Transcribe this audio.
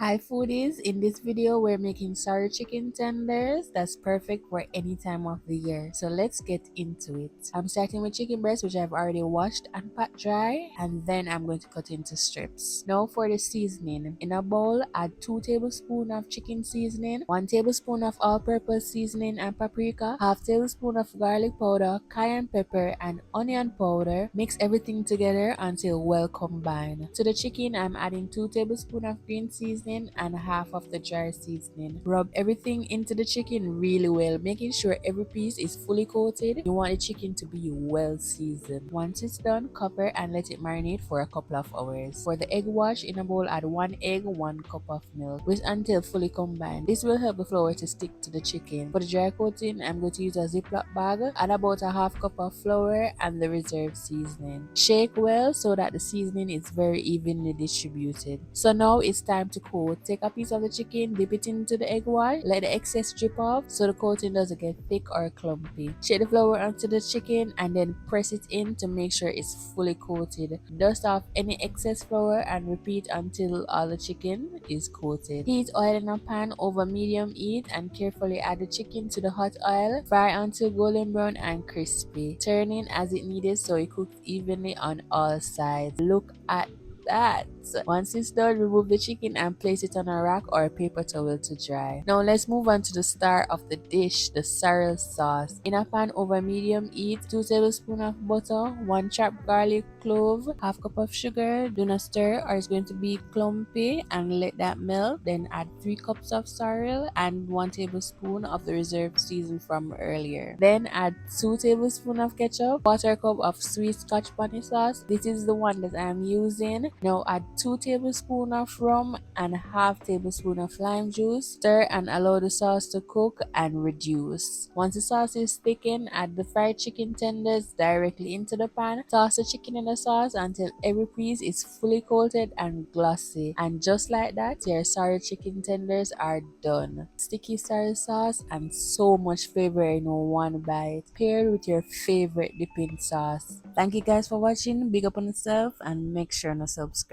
Hi foodies, in this video we're making sorrel chicken tenders that's perfect for any time of the year. So let's get into it. I'm starting with chicken breast, which I've already washed and pat dry, and then I'm going to cut into strips. Now for the seasoning. In a bowl, add 2 tablespoons of chicken seasoning, 1 tablespoon of all-purpose seasoning and paprika, half tablespoon of garlic powder, cayenne pepper and onion powder. Mix everything together until well combined. To the chicken, I'm adding 2 tablespoons of green seasoning and half of the dry seasoning. Rub everything into the chicken really well, making sure every piece is fully coated. You want the chicken to be well seasoned. Once it's done, cover and let it marinate for a couple of hours. For the egg wash, in a bowl add 1 egg, 1 cup of milk. Whisk until fully combined. This will help the flour to stick to the chicken. For the dry coating, I'm going to use a Ziploc bag. Add about a half cup of flour and the reserved seasoning. Shake well so that the seasoning is very evenly distributed. So now it's time to coat. Take a piece of the chicken, dip it into the egg wash, let the excess drip off so the coating doesn't get thick or clumpy. Shake the flour onto the chicken and then press it in to make sure it's fully coated. Dust off any excess flour and repeat until all the chicken is coated. Heat oil in a pan over medium heat and carefully add the chicken to the hot oil. Fry until golden brown and crispy. Turn in as it needed so it cooks evenly on all sides. Look at that. Once it's done, remove the chicken and place it on a rack or a paper towel to dry. Now let's move on to the star of the dish, the sorrel sauce. In a pan over medium heat, 2 tablespoons of butter, 1 chopped garlic clove, half cup of sugar. Do not stir or it's going to be clumpy and let that melt. Then add 3 cups of sorrel and 1 tablespoon of the reserved season from earlier. Then add 2 tablespoons of ketchup, 1/4 cup of sweet Scotch bonnet sauce. This is the one that I am using. Now add 2 tablespoons of rum and half tablespoon of lime juice. Stir and allow the sauce to cook and reduce. Once the sauce is thickened, add the fried chicken tenders directly into the pan. Toss the chicken in the sauce until every piece is fully coated and glossy. And just like that, your sorrel chicken tenders are done. Sticky sorrel sauce and so much flavor in one bite, paired with your favorite dipping sauce. Thank you guys for watching. Big up on yourself and make sure to subscribe.